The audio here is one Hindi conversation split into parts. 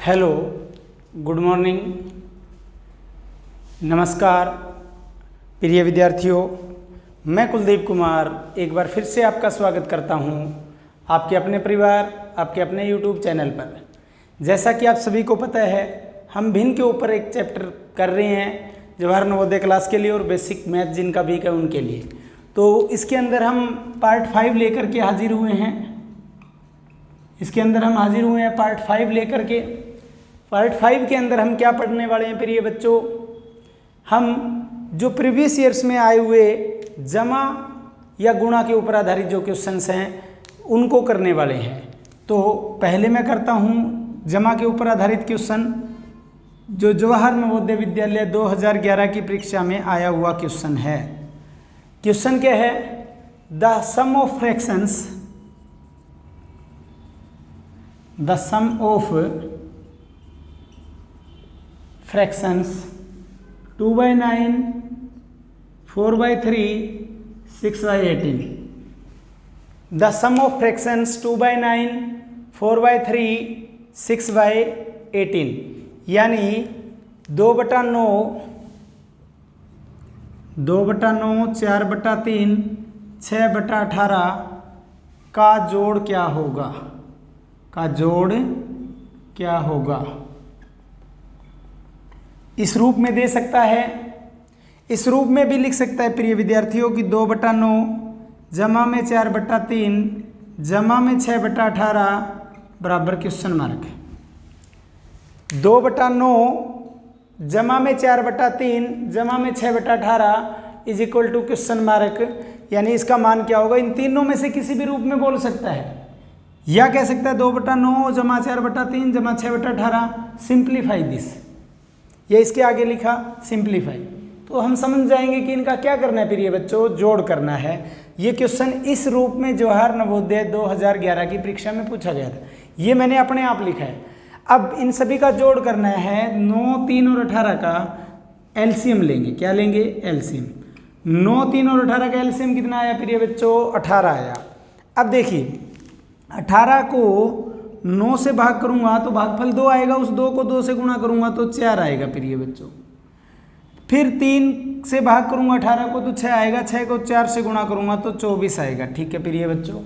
हेलो, गुड मॉर्निंग, नमस्कार प्रिय विद्यार्थियों। मैं कुलदीप कुमार एक बार फिर से आपका स्वागत करता हूं आपके अपने परिवार, आपके अपने यूट्यूब चैनल पर। जैसा कि आप सभी को पता है, हम भिन्न के ऊपर एक चैप्टर कर रहे हैं जवाहर नवोदय क्लास के लिए और बेसिक मैथ जिनका भी है उनके लिए। तो इसके अंदर हम पार्ट 5 लेकर के हाजिर हुए हैं। पार्ट 5 लेकर के। पार्ट 5 के अंदर हम क्या पढ़ने वाले हैं प्रिय बच्चों? हम जो प्रीवियस ईयर्स में आए हुए जमा या गुणा के ऊपर आधारित जो क्वेश्चंस हैं उनको करने वाले हैं। तो पहले मैं करता हूं जमा के ऊपर आधारित क्वेश्चन, जो जवाहर नवोदय विद्यालय 2011 की परीक्षा में आया हुआ क्वेश्चन है। क्वेश्चन क्या है? The sum of fractions 2/9, 4/3, 6/18. The sum of fractions 2/9, 4/3, 6/18 यानी 2/9, 4/3, 6/18 का जोड़ क्या होगा? इस रूप में दे सकता है, इस रूप में भी लिख सकता है प्रिय विद्यार्थियों कि 2/9 जमा में 4/3 जमा में 6/18 बराबर क्वेश्चन मार्क। 2/9 जमा में 4/3 जमा में 6/18 is equal to question mark, यानी इसका मान क्या होगा? इन तीनों में से किसी भी रूप में बोल सकता है, या कह सकता है 2/9 जमा 4/3 जमा 6/18। सिंप्लीफाई दिस, ये इसके आगे लिखा सिंप्लीफाई। तो हम समझ जाएंगे कि इनका क्या करना है प्रिय बच्चों, जोड़ करना है। ये क्वेश्चन इस रूप में जवाहर नवोदय 2011 की परीक्षा में पूछा गया था। ये मैंने अपने आप लिखा है। अब इन सभी का जोड़ करना है। 9, 3 और 18 का एलसीएम लेंगे। क्या लेंगे? एलसीएम। 9, 3 और 18 का एलसीएम कितना आया प्रिय बच्चों? 18 आया। अब देखिए 18 को 9 से भाग करूंगा तो भागफल 2 आएगा, उस 2 को 2 से गुणा करूंगा तो 4 आएगा प्रिय बच्चों। फिर 3 से भाग करूंगा 18 को तो 6 आएगा, 6 को 4 से गुणा करूंगा तो 24 आएगा। ठीक है प्रिय बच्चों।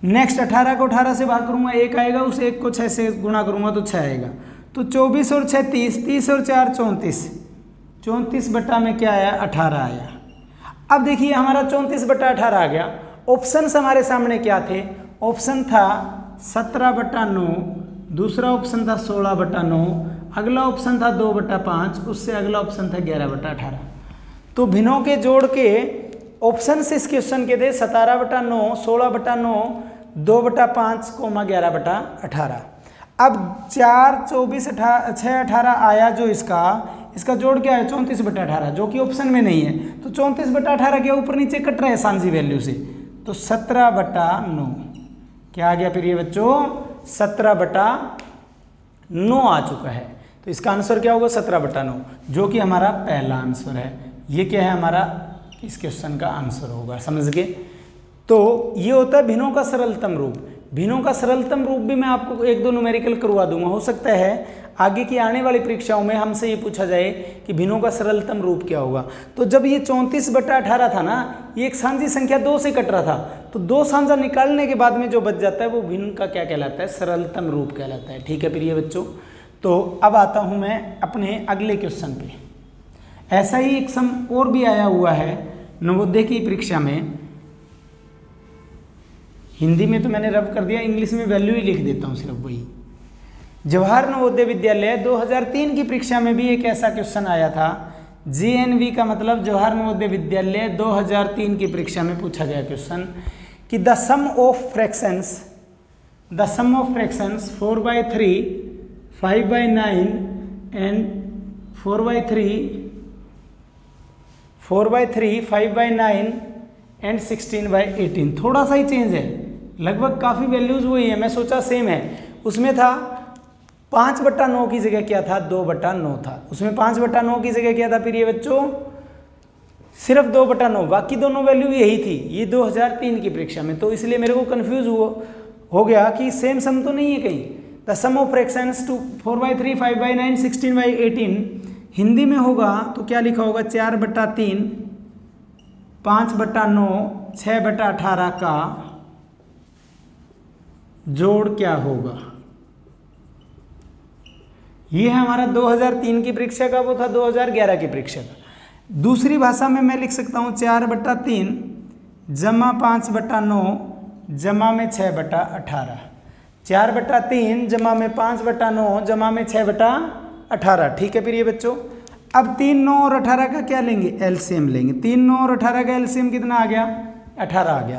नेक्स्ट 18 को 18 से भाग करूंगा 1 आएगा, उस 1 को 6 से गुणा करूंगा तो 6 आएगा। तो 24 और 6 30, 30 और 4 34, 34 बटा में क्या आया? 18 आया। अब देखिए हमारा 34 बटा 18 आ गया। ऑप्शन हमारे सामने क्या थे? ऑप्शन था 17/9, दूसरा ऑप्शन था 16/9, अगला ऑप्शन था 2/5, उससे अगला ऑप्शन था 11/18। तो भिन्नों के जोड़ के ऑप्शन से इस क्वेश्चन के थे 17/9, 16/9, 2/5, 11/18। अब 4, 24, 6, 18 आया जो इसका जोड़ क्या है? 34/18, जो कि ऑप्शन में नहीं है। तो 34/18 के ऊपर नीचे कट रहा है सांझी वैल्यू से, तो 17/9 क्या आ गया प्रिय बच्चों? 17/9 आ चुका है। तो इसका आंसर क्या होगा? 17/9, जो कि हमारा पहला आंसर है। ये क्या है? हमारा इस क्वेश्चन का आंसर होगा। समझ गए? तो ये होता है भिन्नों का सरलतम रूप। भिन्नों का सरलतम रूप भी मैं आपको 1-2 न्यूमेरिकल करवा दूंगा। हो सकता है आगे की आने वाली परीक्षाओं में हमसे ये पूछा जाए कि भिन्नों का सरलतम रूप क्या होगा। तो जब ये 34/18 था ना, ये एक सांझी संख्या 2 से कट रहा था, तो 2 सांझा निकालने के बाद में जो बच जाता है वो भिन्न का क्या कहलाता है? सरलतम रूप कहलाता है। ठीक है प्रिय बच्चों। तो अब आता हूं मैं अपने अगले क्वेश्चन पे। ऐसा ही एक सम और भी आया हुआ है नवोदय की परीक्षा में। हिंदी में तो मैंने रब कर दिया, इंग्लिश में वैल्यू ही लिख देता हूं सिर्फ वही। जवाहर नवोदय विद्यालय 2003 की परीक्षा में भी एक ऐसा क्वेश्चन आया था। JNV का मतलब जवाहर नवोदय विद्यालय 2003 की परीक्षा में पूछा गया क्वेश्चन कि the sum of fractions 4/3, 5/9 and 4/3, 5/9 and 16/18। थोड़ा सा ही चेंज है, लगभग काफ़ी वैल्यूज वही है। मैं सोचा सेम है। उसमें था 5/9 की जगह क्या था? 2/9 था। उसमें 5/9 की जगह क्या था प्रिय बच्चों? सिर्फ 2/9, बाकी दोनों वैल्यू यही थी। ये 2003 की परीक्षा में, तो इसलिए मेरे को कंफ्यूज हो गया कि सेम सम तो नहीं है कहीं। The sum of fractions 4/3, 5/9, 16/18 Hindi में होगा तो क्या लिखा होगा 4/3, 5/9, 6/18 का जोड़ क्या होगा। ये है हमारा 2003 की परीक्षा का, वो था 2011 की परीक्षा का। दूसरी भाषा में मैं लिख सकता हूँ 4/3 जमा 5/9 जमा में 6/18, 4/3 जमा में 5/9 जमा में 6/18। ठीक है फिर ये बच्चों, अब 3, 9 और 18 का क्या लेंगे, एलसीएम लेंगे। 3, 9 और 18 का एलसीएम कितना आ गया, 18 आ गया।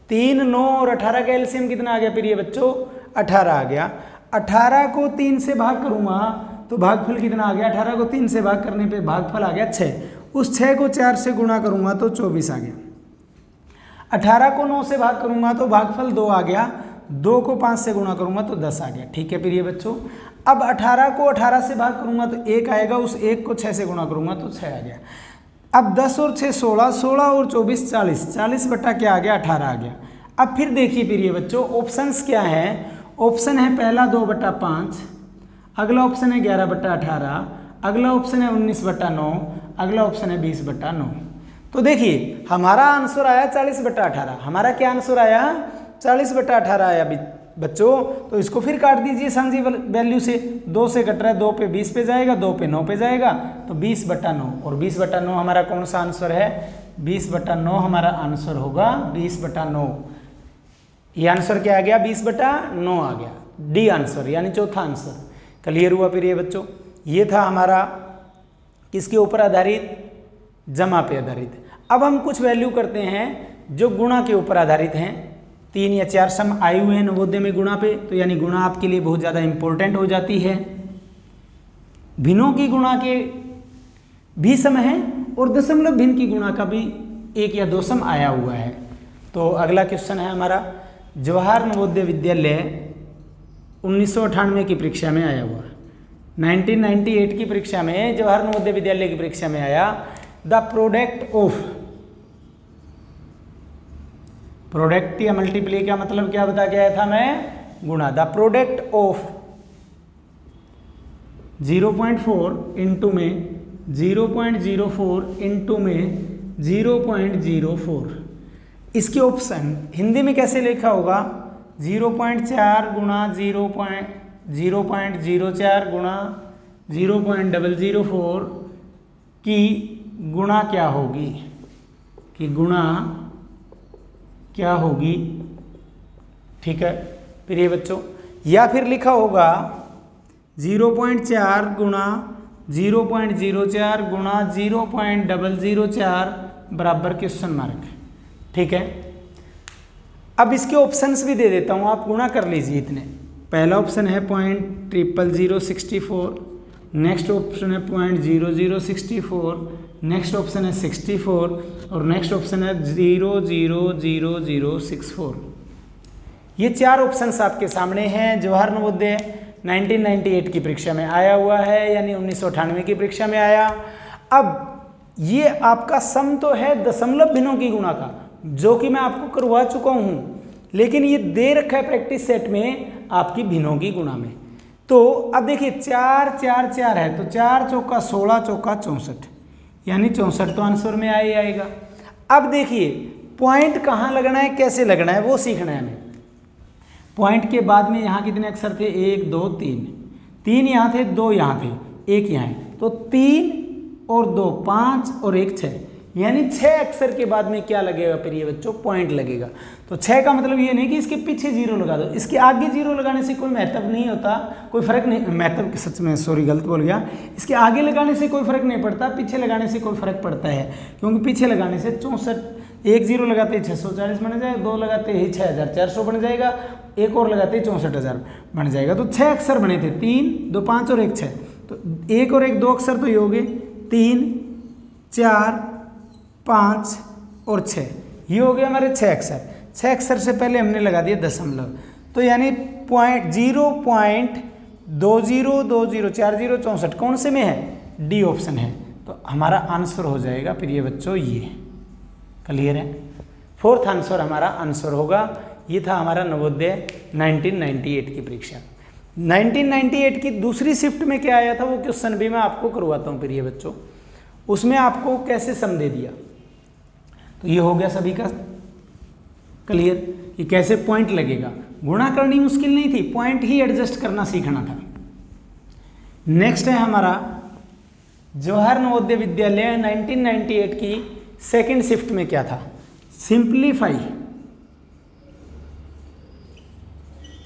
3, 9 और 18 का एलसीएम कितना आ गया फिर ये बच्चों, 18 आ गया। 18 को 3 से भाग करूंगा तो भागफल कितना आ गया, 18 को 3 से भाग करने पे भागफल आ गया 6। उस 6 को 4 से गुणा करूंगा तो 24 आ गया। 18 को 9 से भाग करूंगा तो भागफल 2 आ गया। 2 को 5 से गुणा करूंगा तो 10 आ गया। ठीक है फिर ये बच्चों, अब 18 को 18 से भाग करूंगा तो 1 आएगा, उस 1 को 6 से गुणा करूंगा तो 6 आ गया। अब 10 और 6 16, 16 और 24 40, 40 बटा क्या आ गया, 18 आ गया। अब फिर देखिए फिर ये बच्चों, ऑप्शंस क्या है। ऑप्शन है पहला 2/5, अगला ऑप्शन है 11/18, अगला ऑप्शन है 19/9, अगला ऑप्शन है 20/9। तो देखिए हमारा आंसर आया 40/18। हमारा क्या आंसर आया, 40/18 आया बच्चों। तो इसको फिर काट दीजिए सामने वैल्यू से, 2 से कट रहा है, 2 पे 20 पे जाएगा, 2 पे 9 पे जाएगा, तो 20/9। और 20/9 हमारा कौन सा आंसर है, 20/9 हमारा आंसर होगा 20/9। ये आंसर क्या आ गया, 20/9 आ गया, डी आंसर यानी चौथा आंसर। क्लियर हुआ फिर ये बच्चों। ये था हमारा किसके ऊपर आधारित, जमा पे आधारित। अब हम कुछ वैल्यू करते हैं जो गुणा के ऊपर आधारित हैं। 3 या 4 सम आए हुए हैं नवोदय में गुणा पे, तो यानी गुणा आपके लिए बहुत ज़्यादा इंपॉर्टेंट हो जाती है। भिन्नों की गुणा के भी सम है और दशमलव भिन्न की गुणा का भी 1 या 2 सम आया हुआ है। तो अगला क्वेश्चन है हमारा, जवाहर नवोदय विद्यालय 1998 की परीक्षा में आया हुआ, 1998 की परीक्षा में जवाहर नवोदय विद्यालय की परीक्षा में आया, द प्रोडक्ट ऑफ, प्रोडक्ट या मल्टीप्लाई का मतलब क्या बता के आया था मैं, गुणा। द प्रोडक्ट ऑफ 0.4 इंटू में 0.04 इंटू में 0.04, इसके ऑप्शन हिंदी में कैसे लिखा होगा, 0.4 गुणा 0.04 गुणा 0.004 की गुणा क्या होगी, कि गुणा क्या होगी। ठीक है फिर ये बच्चों, या फिर लिखा होगा 0.4 गुणा 0.04 गुणा 0.004 बराबर क्वेश्चन मार्क। ठीक है, अब इसके ऑप्शंस भी दे देता हूँ, आप गुणा कर लीजिए इतने। पहला ऑप्शन है 0.0064, नेक्स्ट ऑप्शन है 0.0064, नेक्स्ट ऑप्शन है 64 और नेक्स्ट ऑप्शन है 0.00064। ये 4 ऑप्शंस आपके सामने हैं। जवाहर नवोदय 1998 की परीक्षा में आया हुआ है, यानी 1998 की परीक्षा में आया। अब ये आपका सम तो है दशमलव भिन्नों की गुणा का, जो कि मैं आपको करवा चुका हूँ, लेकिन ये दे रखा है प्रैक्टिस सेट में आपकी भिन्नों की गुणा में। तो अब देखिए 4 4 4 है, तो 4 चौका 16 चौका 64, यानी 64 तो आंसर में आएगा। अब देखिए पॉइंट कहाँ लगना है, कैसे लगना है, वो सीखना है हमें। पॉइंट के बाद में यहाँ कितने अक्षर थे, 1 2 3, 3 यहाँ थे, 2 यहाँ थे, 1 यहाँ है, तो 3 और 2 5 और 1 6, यानी 6 अक्षर के बाद में क्या लगेगा फिर ये बच्चों, पॉइंट लगेगा। तो 6 का मतलब ये नहीं कि इसके पीछे 0 लगा दो, इसके आगे 0 लगाने से कोई महत्व नहीं होता, कोई फर्क नहीं, महत्व सच में सॉरी गलत बोल गया, इसके आगे लगाने से कोई फर्क नहीं पड़ता, पीछे लगाने से कोई फर्क पड़ता है। क्योंकि पीछे लगाने से 64, 1 0 लगाते ही 640 बन जाएगा, 2 लगाते ही 6400 बन जाएगा, 1 और लगाते ही 64000 बन जाएगा। तो 6 अक्षर बने थे, 3 2 5 और 1 6, तो 1 और 1 2 अक्षर तो ये हो गए, 3 4 5 और 6, ये हो गए हमारे 6 अक्षर। 6 अक्षर से पहले हमने लगा दिया दशमलव, तो यानी 0.20204064 कौन से में है, डी ऑप्शन है। तो हमारा आंसर हो जाएगा फिर ये बच्चों, ये क्लियर है। 4th आंसर हमारा आंसर होगा। ये था हमारा नवोदय 1998 की परीक्षा। 1998 की दूसरी शिफ्ट में क्या आया था वो क्वेश्चन भी मैं आपको करवाता हूँ प्रिय बच्चों। उसमें आपको कैसे सम दे दिया, तो ये हो गया सभी का क्लियर कि कैसे पॉइंट लगेगा। गुणा करनी मुश्किल नहीं थी, पॉइंट ही एडजस्ट करना सीखना था। नेक्स्ट है हमारा जवाहर नवोदय विद्यालय 1998 की सेकंड शिफ्ट में क्या था,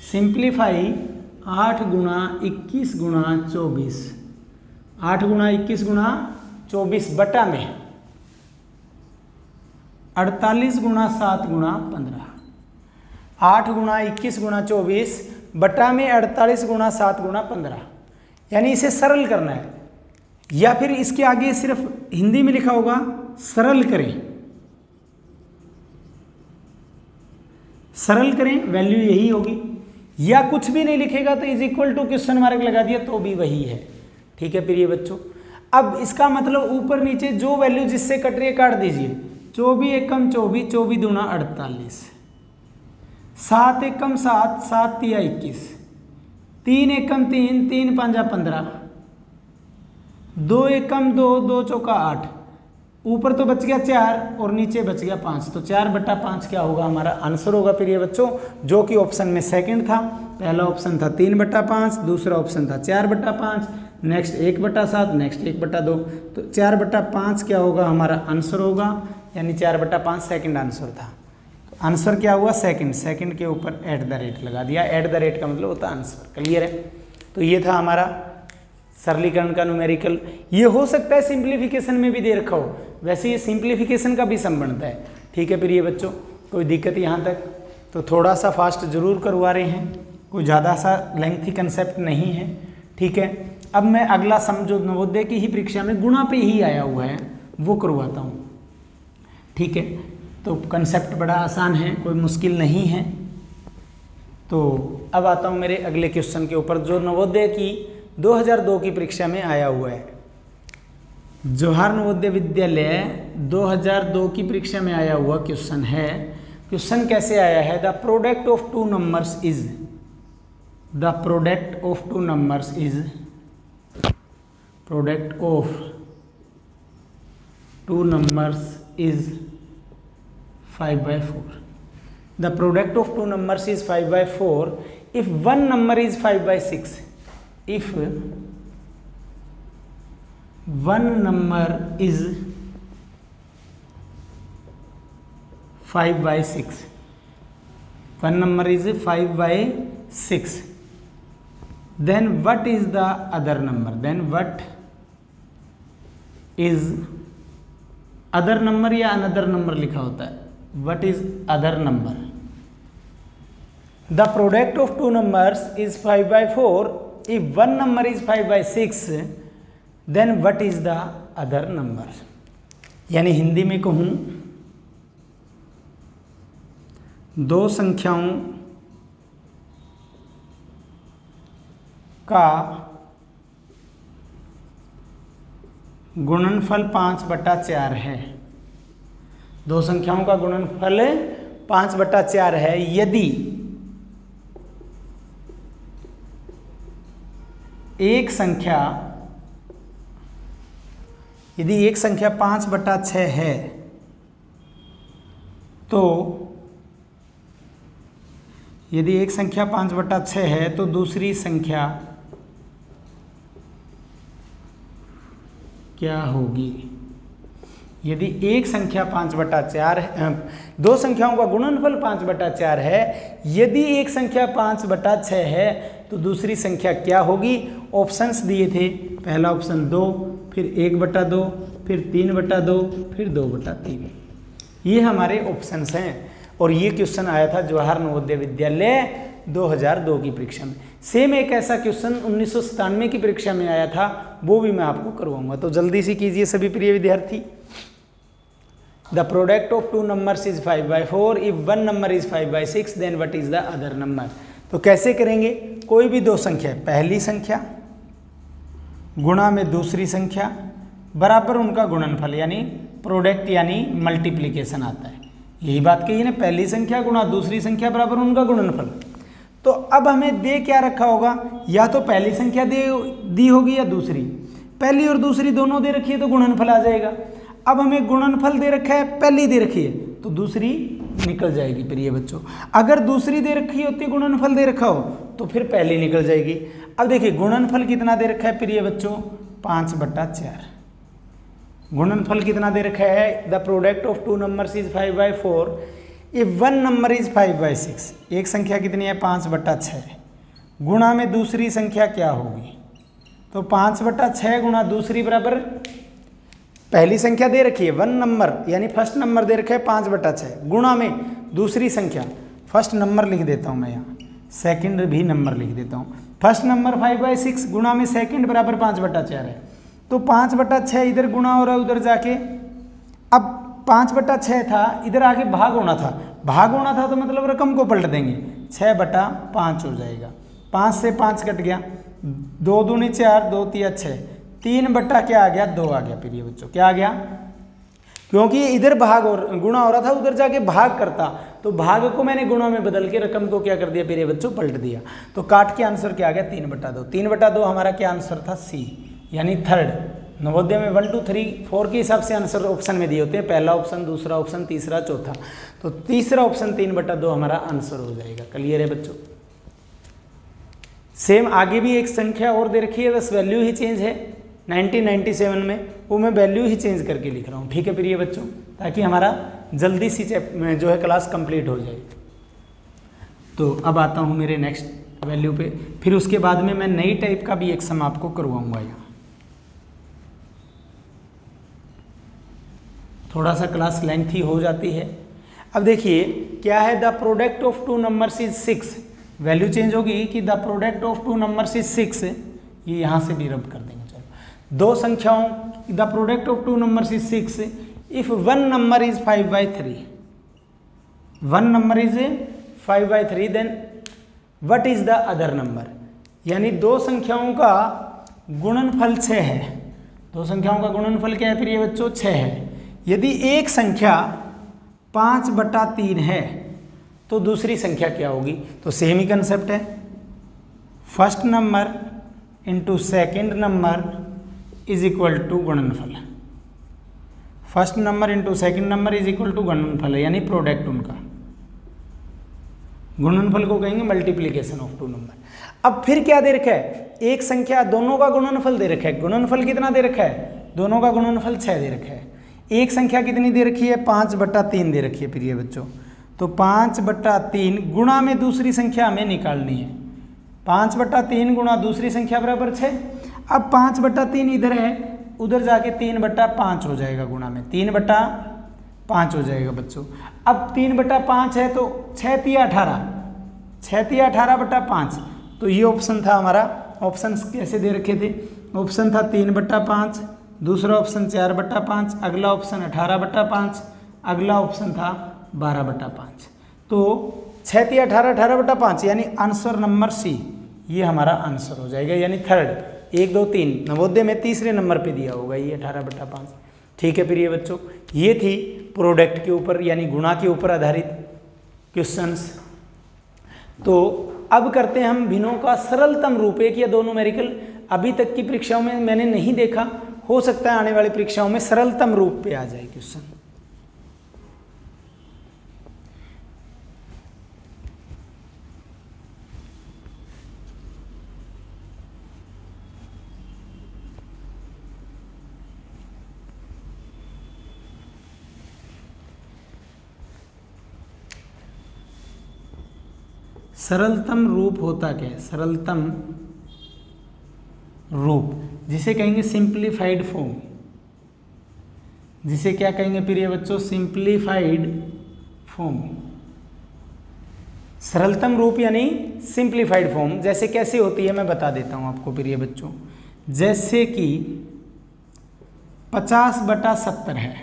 सिंप्लीफाई 8 गुणा 21 गुणा 24, 8 गुणा 21 गुणा 24 बटा में 48 गुणा 7 गुणा 15, 8 गुणा 21 गुणा 24 बटा में 48 गुणा 7 गुणा 15, यानी इसे सरल करना है, या फिर इसके आगे सिर्फ हिंदी में लिखा होगा सरल करें, सरल करें वैल्यू यही होगी, या कुछ भी नहीं लिखेगा तो is equal to question mark लगा दिया तो भी वही है। ठीक है प्रिय बच्चों, अब इसका मतलब ऊपर नीचे जो वैल्यू जिससे कट रही है काट दीजिए। 24 एकम 24, 24 दूना 48, 7 एकम 7, 7 तिया 21, 3 एकम 3, 3 पांजा 15, 2 एकम 2, 2 चौका 8, ऊपर तो बच गया 4 और नीचे बच गया 5, तो 4/5 क्या होगा हमारा आंसर होगा प्रिय बच्चों, जो कि ऑप्शन में सेकंड था। पहला ऑप्शन था 3/5, दूसरा ऑप्शन था 4/5, नेक्स्ट 1/7, नेक्स्ट 1/2, तो 4/5 क्या होगा हमारा आंसर होगा, यानी 4/5 सेकंड आंसर था। तो आंसर क्या हुआ सेकंड, सेकंड के ऊपर @ लगा दिया, @ का मतलब होता है आंसर। क्लियर है, तो ये था हमारा सरलीकरण का न्यूमेरिकल। ये हो सकता है सिंप्लीफिकेशन में भी दे रखा हो, वैसे ये सिंप्लीफिकेशन का भी सम बनता है। ठीक है प्रिय बच्चों, कोई दिक्कत यहाँ तक, तो थोड़ा सा फास्ट जरूर करवा रहे हैं, कोई ज़्यादा सा लेंथी कंसेप्ट नहीं है। ठीक है, अब मैं अगला सम जो नवोदय की ही परीक्षा में गुणा पे ही आया हुआ है वो करवाता हूँ। ठीक है, तो कंसेप्ट बड़ा आसान है, कोई मुश्किल नहीं है। तो अब आता हूँ मेरे अगले क्वेश्चन के ऊपर जो नवोदय की 2002 की परीक्षा में आया हुआ है। जवाहर नवोदय विद्यालय 2002 की परीक्षा में आया हुआ क्वेश्चन है। क्वेश्चन कैसे आया है, the product of two numbers is, the product of two numbers is, product of two numbers is 5/4, the product of two numbers is 5/4 if one number is 5/6, if one number is 5/6, one number is 5/6, then what is the other number, then what is other number या another number लिखा होता है, what is other number, the product of two numbers is 5/4 if one number is 5/6 then what is the other number। यानी हिंदी में कहूँ दो संख्याओं का गुणनफल 5/4 है, दो संख्याओं का गुणनफल 5/4 है यदि एक संख्या 5/6 है तो यदि एक संख्या 5/6 है तो दूसरी संख्या क्या होगी। यदि एक संख्या 5/4 है, दो संख्याओं का गुणनफल 5/4 है, यदि एक संख्या 5/6 है तो दूसरी संख्या क्या होगी। ऑप्शंस दिए थे, पहला ऑप्शन 2, फिर 1/2, फिर 3/2, फिर 2/3, ये हमारे ऑप्शंस हैं। और ये क्वेश्चन आया था जवाहर नवोदय विद्यालय 2002 की परीक्षा में। सेम एक ऐसा क्वेश्चन 1997 की परीक्षा में आया था, वो भी मैं आपको करवाऊंगा, तो जल्दी से कीजिए सभी प्रिय विद्यार्थी। The product of two numbers is 5/4 if one number is 5/6 then what is the other number. तो कैसे करेंगे, कोई भी दो संख्या, पहली संख्या गुणा में दूसरी संख्या बराबर उनका गुणनफल, यानी प्रोडक्ट यानी मल्टीप्लिकेशन आता है। यही बात कही है ना, पहली संख्या गुणा दूसरी संख्या बराबर उनका गुणनफल। तो अब हमें दे क्या रखा होगा, या तो पहली संख्या दी होगी या दूसरी। पहली और दूसरी दोनों दे रखी है तो गुणनफल आ जाएगा। अब हमें गुणनफल दे रखा है, पहली दे रखी है तो दूसरी निकल जाएगी प्रिय बच्चों। अगर दूसरी दे रखी होती, गुणनफल दे रखा हो तो फिर पहली निकल जाएगी। अब देखिए गुणनफल कितना दे रखा है प्रिय बच्चों, 5/4। गुणनफल कितना दे रखा है, the product of two numbers is 5/4 if one number is 5/6। एक संख्या कितनी है, 5/6 गुणा में दूसरी संख्या क्या होगी, तो 5/6 गुणा दूसरी बराबर पहली संख्या दे रखी है 1 नंबर यानी फर्स्ट नंबर दे रखा है 5/6 गुणा में दूसरी संख्या, फर्स्ट नंबर लिख देता हूँ मैं यहाँ, सेकंड भी नंबर लिख देता हूँ। फर्स्ट नंबर 5/6 गुणा में सेकंड बराबर 5/4 है, तो 5/6 इधर गुणा हो रहा है उधर जाके। अब 5/6 था, इधर आके भाग होना था, भाग होना था तो मतलब रकम को पलट देंगे, 6/5 हो जाएगा। 5 से 5 कट गया, 2 दूनी 4, 2 तिया 6, 3 क्या आ गया, 2 आ गया प्रिय बच्चों। क्या आ गया, क्योंकि इधर भाग और गुणा हो रहा था, उधर जाके भाग करता, तो भाग को मैंने गुणा में बदल के रकम को क्या कर दिया प्रिय बच्चों, पलट दिया। तो काट के आंसर क्या आ गया, 3/2। 3/2 हमारा क्या आंसर था, सी यानी थर्ड। नवोदय में 1 2 3 4 के हिसाब से आंसर ऑप्शन में दिए होते हैं, पहला ऑप्शन, दूसरा ऑप्शन, तीसरा, चौथा, तो तीसरा ऑप्शन 3/2 हमारा आंसर हो जाएगा। क्लियर है बच्चों। सेम आगे भी एक संख्या और दे रखी है, बस वैल्यू ही चेंज है। 1997 में वो मैं वैल्यू ही चेंज करके लिख रहा हूँ, ठीक है प्रिय बच्चों, ताकि हमारा जल्दी सी जो है क्लास कंप्लीट हो जाए। तो अब आता हूँ मेरे नेक्स्ट वैल्यू पे, फिर उसके बाद में मैं नई टाइप का भी एक सम आपको करवाऊंगा। यहाँ थोड़ा सा क्लास लेंथी हो जाती है। अब देखिए क्या है, the product of two numbers is 6, value change होगी कि the product of two numbers is 6, ये यहाँ से भी रब कर देंगे। चलो, दो संख्याओं, the product of two numbers is 6 if one number is 5/3, one number is 5/3 then what is the other number, यानी दो संख्याओं का गुणनफल 6 है। दो संख्याओं का गुणनफल क्या है प्रिय बच्चों, 6 है। यदि एक संख्या 5/3 है तो दूसरी संख्या क्या होगी, तो सेम ही कंसेप्ट है, first number into second number is equal to गुणनफल। First number into second number is equal to गुणनफल है, यानी प्रोडक्ट उनका। गुणनफल को कहेंगे मल्टीप्लीकेशन ऑफ टू नंबर। अब फिर क्या दे रखा है, एक संख्या दोनों का गुणनफल दे रखा है। गुणनफल कितना दे रखा है, दोनों का गुणनफल 6 दे रखा है। एक संख्या कितनी दे रखी है, 5/3 दे रखी है प्रिय बच्चों। तो 5/3 गुणा में दूसरी संख्या हमें निकालनी है। 5/3 गुणा दूसरी संख्या बराबर 6। अब 5/3 इधर है, उधर जाके 3/5 हो जाएगा, गुणा में 3/5 हो जाएगा बच्चों। अब 3/5 है तो 6 तिया 18, 6 तिया 18/5, तो ये ऑप्शन था हमारा। ऑप्शन कैसे दे रखे थे, ऑप्शन था 3/5, दूसरा ऑप्शन 4/5, अगला ऑप्शन 18/5, अगला ऑप्शन था 12/5। तो 6 तिया 18, 18/5 यानी आंसर नंबर सी, ये हमारा आंसर हो जाएगा, यानी थर्ड। 1 2 3 नवोदय में तीसरे नंबर पे दिया होगा ये 18/5। ठीक है प्रिय बच्चों, ये थी प्रोडक्ट के ऊपर यानी गुणा के ऊपर आधारित क्वेश्चंस। तो अब करते हैं हम भिन्नों का सरलतम रूप, एक या दो न्यूमेरिकल। अभी तक की परीक्षाओं में मैंने नहीं देखा, हो सकता है आने वाली परीक्षाओं में सरलतम रूप पे आ जाए क्वेश्चन। सरलतम रूप होता क्या है, सरलतम रूप जिसे कहेंगे सिंप्लीफाइड फॉर्म, जिसे क्या कहेंगे प्रिय बच्चों, सिंप्लीफाइड फॉर्म। सरलतम रूप यानी सिंप्लीफाइड फॉर्म जैसे कैसे होती है मैं बता देता हूं आपको प्रिय बच्चों। जैसे कि 50/70 है,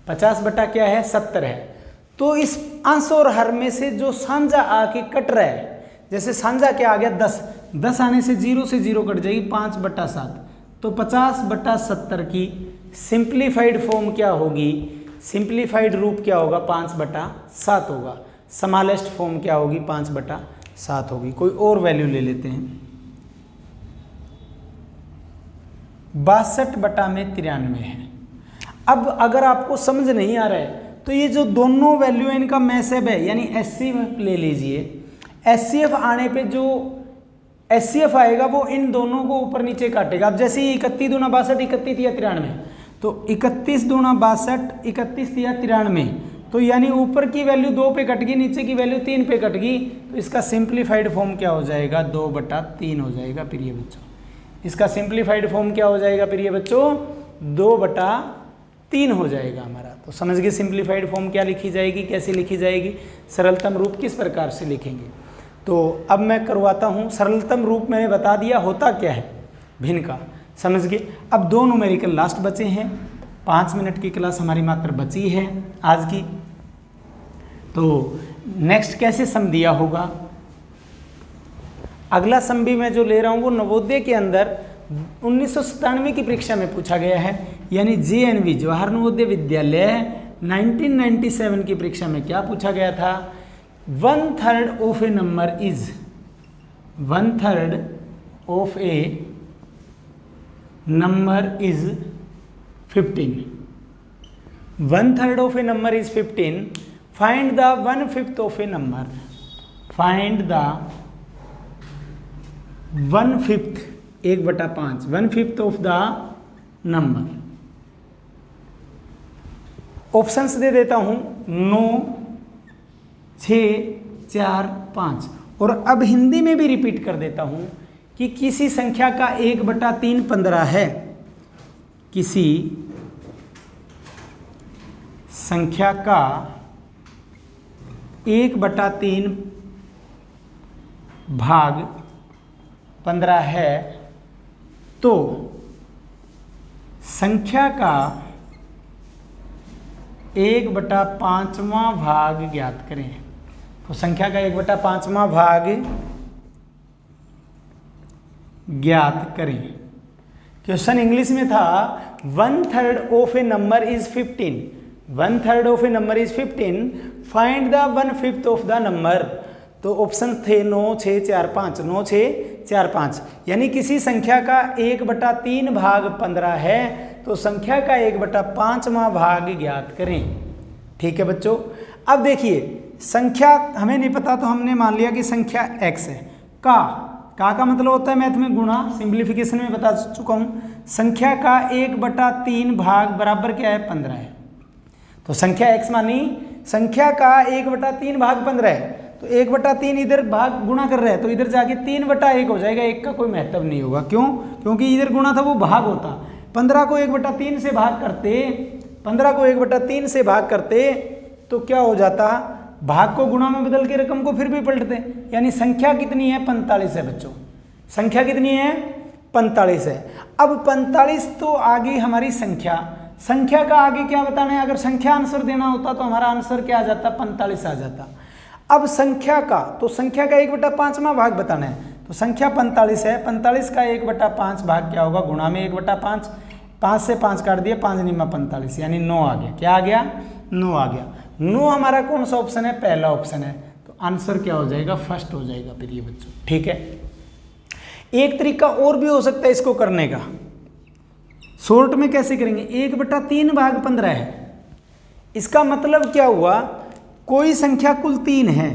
50 क्या है, 70 है। तो इस अंश और हर में से जो साझा आके कट रहा है, जैसे साझा क्या आ गया 10, 10 आने से 0 से 0 कट जाएगी, 5/7। तो 50/70 की सिंप्लीफाइड फॉर्म क्या होगी, सिंप्लीफाइड रूप क्या होगा, 5/7 होगा। स्मॉलेस्ट फॉर्म क्या होगी, 5/7 7 होगी। कोई और वैल्यू ले लेते हैं, 62/93 है। अब अगर आपको समझ नहीं आ रहा है तो ये जो दोनों वैल्यू है इनका मैसेब है, यानी HCF ले लीजिए। HCF आने पे जो HCF आएगा वो इन दोनों को ऊपर नीचे काटेगा। अब जैसे 31 दूना 62, 31 या 93, तो 31 दूना 62, 31 या 93, तो यानी ऊपर की वैल्यू 2 पे कट गई, नीचे की वैल्यू 3 पे कट गई, तो इसका सिंप्लीफाइड फॉर्म क्या हो जाएगा, 2/3 हो जाएगा प्रिय बच्चों। इसका सिंप्लीफाइड फॉर्म क्या हो जाएगा प्रिय बच्चों, 2/3 हो जाएगा हमारा। तो समझ गए सिंप्लीफाइड फॉर्म क्या लिखी जाएगी, कैसे लिखी जाएगी, सरलतम रूप किस प्रकार से लिखेंगे। तो अब मैं करवाता हूँ, सरलतम रूप मैंने बता दिया होता क्या है भिन्न का, समझ गए। अब 2 न्यूमेरिकल लास्ट बचे हैं, 5 मिनट की क्लास हमारी मात्र बची है आज की। तो नेक्स्ट कैसे सम दिया होगा, अगला सम भी मैं जो ले रहा हूँ वो नवोदय के अंदर 1997 की परीक्षा में पूछा गया है, यानी JNV जवाहर नवोदय विद्यालय 1997 की परीक्षा में क्या पूछा गया था, 1/3 of a number is 1/3 of a number is 15, 1/3 of a number is 15, find the 1/5 of a number, find the 1/5 1/5 1/5 of the number. Options दे देता हूं 9, 6, 4, 5, और अब हिंदी में भी रिपीट कर देता हूं कि किसी संख्या का 1/3 15 है, किसी संख्या का 1/3 भाग 15 है, तो संख्या का 1/5वां भाग ज्ञात करें। तो संख्या का 1/5वां भाग ज्ञात करें। क्वेश्चन इंग्लिश में था 1/3 of a number is 15, 1/3 of a number is 15, find the 1/5 of the number. तो ऑप्शन थे 9, 6, 4, 5, 9, 6, 4, 5, यानी किसी संख्या का 1/3 भाग 15 है, तो संख्या का 1/5वां भाग ज्ञात करें। ठीक है बच्चों। अब देखिए संख्या हमें नहीं पता तो हमने मान लिया कि संख्या x है। का मतलब होता है मैथ में गुणा, सिंप्लीफिकेशन में बता चुका हूँ। संख्या का 1/3 भाग बराबर क्या है, 15 है। तो संख्या x मानी, संख्या का 1/3 भाग 15 है, तो 1/3 इधर भाग गुणा कर रहा है, तो इधर जाके 3/1 हो जाएगा। 1 का कोई महत्व नहीं होगा, क्यों, क्योंकि इधर गुणा था वो भाग होता। 15 को 1/3 से भाग करते, 15 को 1/3 से भाग करते तो क्या हो जाता, भाग को गुणा में बदल के रकम को फिर भी पलटते, यानी संख्या कितनी है, 45 है बच्चों। संख्या कितनी है, 45 है। अब 45 तो आगे हमारी संख्या, संख्या का आगे क्या बताना है, अगर संख्या आंसर देना होता तो हमारा आंसर क्या आ जाता, 45 आ जाता। अब संख्या का, तो संख्या का 1/5वां भाग बताना है, तो संख्या 45 है, 45 का 1/5 भाग क्या होगा, गुणा में 1/5, 5 से 5 काट दिया, 5 निमा 45, यानी 9 आ गया। क्या आ गया, 9 आ गया। 9 हमारा कौन सा ऑप्शन है, पहला ऑप्शन है, तो आंसर क्या हो जाएगा, फर्स्ट हो जाएगा फिर ये बच्चों। ठीक है। एक तरीका और भी हो सकता है इसको करने का, शॉर्ट में कैसे करेंगे, 1/3 भाग 15 है, इसका मतलब क्या हुआ, कोई संख्या कुल 3 है,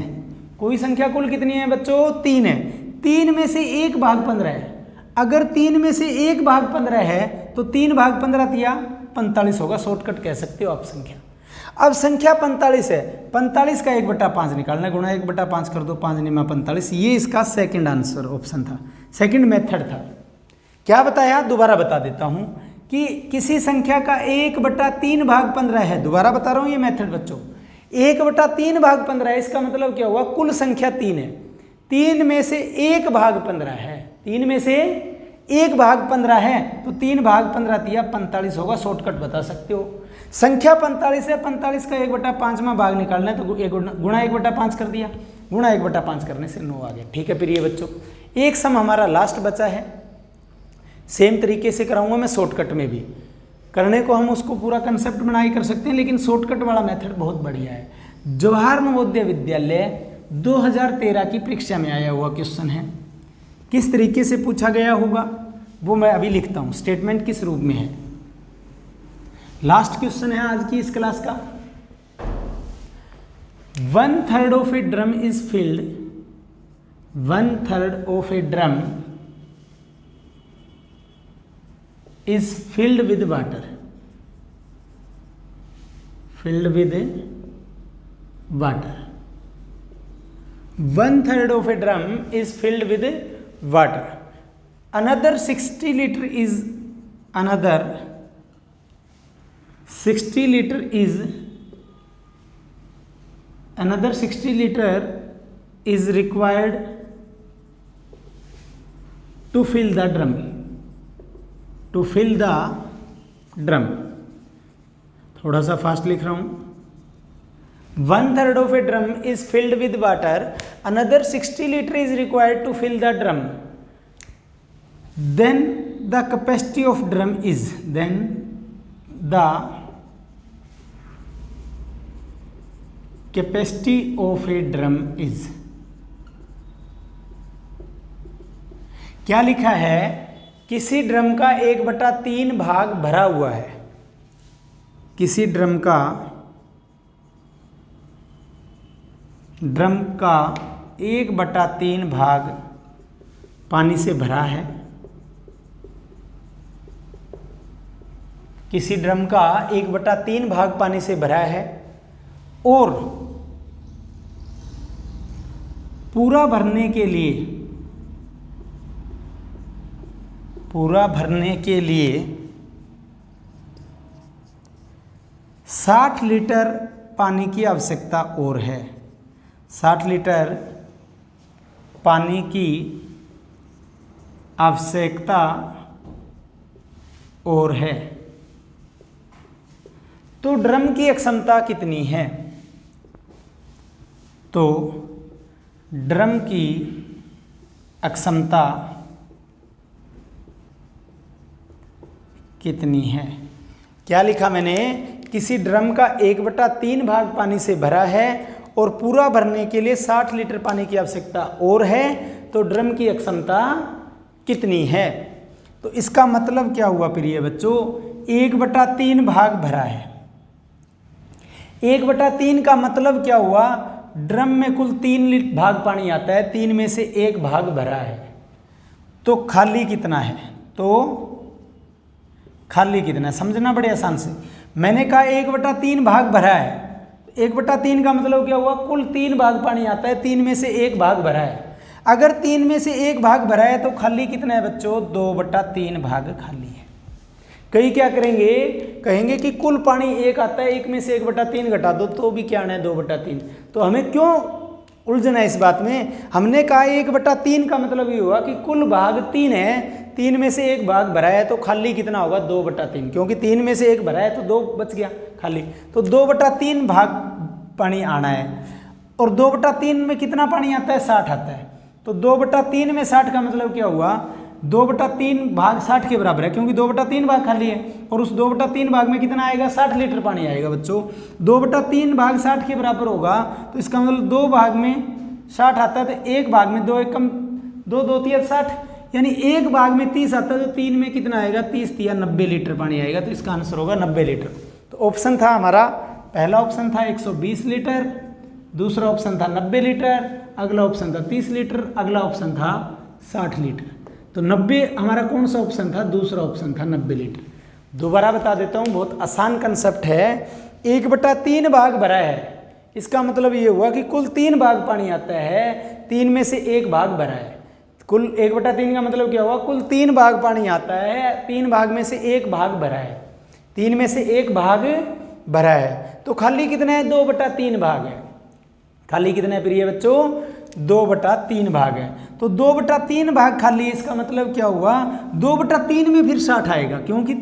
कोई संख्या कुल कितनी है बच्चों, 3 है, 3 में से 1 भाग 15 है। अगर 3 में से 1 भाग 15 है तो 3 भाग 15 दिया 45 होगा, शॉर्टकट कह सकते हो आप संख्या। अब संख्या 45 है, 45 का 1/5 निकालना, गुणा 1/5 कर दो, 5 निमा 45, ये इसका सेकंड आंसर ऑप्शन था, सेकंड मेथड था। क्या बताया, दोबारा बता देता हूं कि किसी संख्या का 1/3 भाग 15 है, दोबारा बता रहा हूं ये मेथड बच्चों। 1/3 भाग 15 है, इसका मतलब क्या हुआ, कुल संख्या 3 है, 3 में से 1 भाग 15 है, 3 में से 1 भाग 15 है, तो 3 भाग 15 दिया 45 होगा, शॉर्टकट बता सकते हो। संख्या 45 है, 45 का 1/5वां भाग निकालना है, तो गुणा 1/5 कर दिया, गुणा 1/5 करने से 9 आ गया। ठीक है। फिर ये बच्चों एक सम हमारा लास्ट बचा है, सेम तरीके से कराऊंगा मैं, शॉर्टकट में भी करने को हम उसको पूरा कंसेप्ट बनाई कर सकते हैं, लेकिन शॉर्टकट वाला मेथड बहुत बढ़िया है। जवाहर नवोदय विद्यालय 2013 की परीक्षा में आया हुआ क्वेश्चन है। किस तरीके से पूछा गया होगा वो मैं अभी लिखता हूँ, स्टेटमेंट किस रूप में है। लास्ट क्वेश्चन है आज की इस क्लास का। 1/3 of a drum is field, 1/3 of a drum is filled with water, filled with water. 1/3 of a drum is filled with water. Another 60 liter is another 60 liter is required to fill the drum. To fill the drum. थोड़ा सा फास्ट लिख रहा हूं। 1/3 of a drum is filled with water. Another 60 liter is required to fill the drum. Then the capacity of drum is. Then the capacity of a drum is. क्या लिखा है? किसी ड्रम का 1/3 भाग भरा हुआ है। किसी ड्रम का 1/3 भाग पानी से भरा है। किसी ड्रम का 1/3 भाग पानी से भरा है और पूरा भरने के लिए 60 लीटर पानी की आवश्यकता और है। 60 लीटर पानी की आवश्यकता और है। तो ड्रम की क्षमता कितनी है? तो ड्रम की क्षमता कितनी है? क्या लिखा मैंने? किसी ड्रम का 1/3 भाग पानी से भरा है और पूरा भरने के लिए 60 लीटर पानी की आवश्यकता और है। तो ड्रम की क्षमता कितनी है? तो इसका मतलब क्या हुआ प्रिय बच्चों? 1/3 भाग भरा है। 1/3 का मतलब क्या हुआ? ड्रम में कुल 3 भाग पानी आता है, 3 में से 1 भाग भरा है। तो खाली कितना है? तो खाली कितना है समझना बड़े आसान से। मैंने कहा 1/3 भाग भरा है। 1/3 का मतलब क्या हुआ? कुल 3 भाग पानी आता है, 3 में से 1 भाग भरा है। अगर 3 में से 1 भाग भरा है तो खाली कितना है बच्चों? 2/3 भाग खाली है। कई क्या करेंगे? कहेंगे कि कुल पानी 1 आता है, 1 में से 1/3 घटा दो तो भी क्या आना है? 2/3। तो हमें क्यों उलझना है इस बात में? हमने कहा 1/3 का मतलब ये हुआ कि कुल भाग 3 है, 3 में से 1 भाग भरा है तो खाली कितना होगा? 2/3। क्योंकि 3 में से 1 भरा है तो 2 बच गया खाली। तो 2/3 भाग पानी आना है। और 2/3 में कितना पानी आता है? 60 आता है। तो 2/3 में 60 का मतलब क्या हुआ? 2/3 भाग 60 के बराबर है, क्योंकि 2/3 भाग खाली है। और उस 2/3 भाग में कितना आएगा? 60 लीटर पानी आएगा बच्चों। 2/3 भाग 60 के बराबर होगा तो इसका मतलब 2 भाग में 60 आता है, तो 1 भाग में 2 एकम 2 2 3 60, यानी 1 भाग में 30 आता है। तो 3 में कितना आएगा? 30 3 90 लीटर पानी आएगा। तो इसका आंसर होगा 90 लीटर। तो ऑप्शन था हमारा, पहला ऑप्शन था 120 लीटर, दूसरा ऑप्शन था 90 लीटर, अगला ऑप्शन था 30 लीटर, अगला ऑप्शन था 60 लीटर। तो 90 हमारा कौन सा ऑप्शन था? दूसरा ऑप्शन था 90 लीटर। दोबारा बता देता हूँ, बहुत आसान कंसेप्ट है। 1/3 भाग भरा है, इसका मतलब ये हुआ कि कुल 3 भाग पानी आता है, 3 में से 1 भाग भरा है। कुल 1/3 का मतलब क्या हुआ? कुल 3 भाग पानी आता है, 3 भाग में से 1 भाग भरा है, 3 में से 1 भाग भरा है। तो खाली कितना है? 2/3 भाग है। खाली कितना है प्रिय बच्चों? 2/3 भाग है। तो 2/3 भाग खाली, इसका मतलब क्या हुआ? 2/3 में फिर 60 आएगा, क्योंकि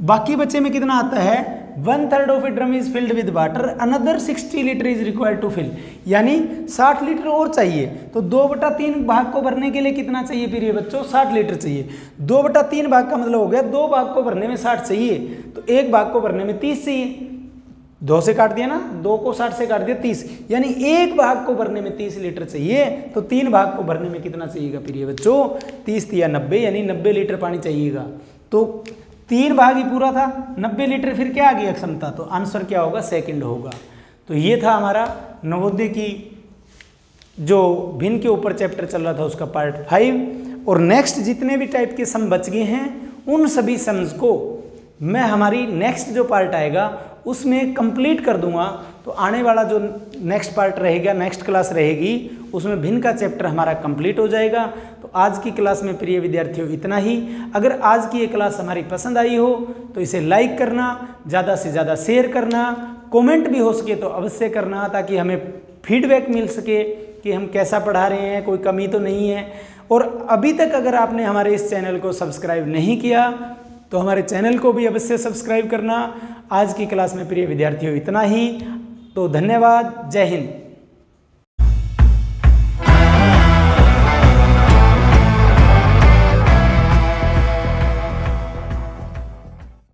बाकी बच्चे में कितना आता है? 1/3 of a drum is filled with water, another 60 litre is required to fill, यानी 60 लीटर और चाहिए। तो 2/3 भाग को भरने के लिए कितना चाहिए प्रिय बच्चों? 60 लीटर चाहिए। 2/3 भाग का मतलब हो गया 2 भाग को भरने में 60 चाहिए, तो 1 भाग को भरने में 30 चाहिए। 2 से काट दिया ना, 2 को 60 से काट दिया 30, यानी एक भाग को भरने में 30 लीटर चाहिए, तो 3 भाग को भरने में कितना चाहिएगा प्रिय बच्चों? 30 या 90, यानी 90 लीटर पानी चाहिएगा। तो 3 भाग ही पूरा था, 90 लीटर फिर क्या आ गया क्षमता, तो आंसर क्या होगा? सेकंड होगा। तो ये था हमारा नवोदय की जो भिन्न के ऊपर चैप्टर चल रहा था उसका पार्ट 5। और नेक्स्ट जितने भी टाइप के सम बच गए हैं उन सभी सम्स को मैं हमारी नेक्स्ट जो पार्ट आएगा उसमें कंप्लीट कर दूंगा। तो आने वाला जो नेक्स्ट पार्ट रहेगा, नेक्स्ट क्लास रहेगी, उसमें भिन्न का चैप्टर हमारा कंप्लीट हो जाएगा। तो आज की क्लास में प्रिय विद्यार्थियों इतना ही। अगर आज की ये क्लास हमारी पसंद आई हो तो इसे लाइक करना, ज़्यादा से ज़्यादा शेयर करना, कमेंट भी हो सके तो अवश्य करना, ताकि हमें फीडबैक मिल सके कि हम कैसा पढ़ा रहे हैं, कोई कमी तो नहीं है। और अभी तक अगर आपने हमारे इस चैनल को सब्सक्राइब नहीं किया तो हमारे चैनल को भी अवश्य सब्सक्राइब करना। आज की क्लास में प्रिय विद्यार्थियों इतना ही। तो धन्यवाद, जय हिंद।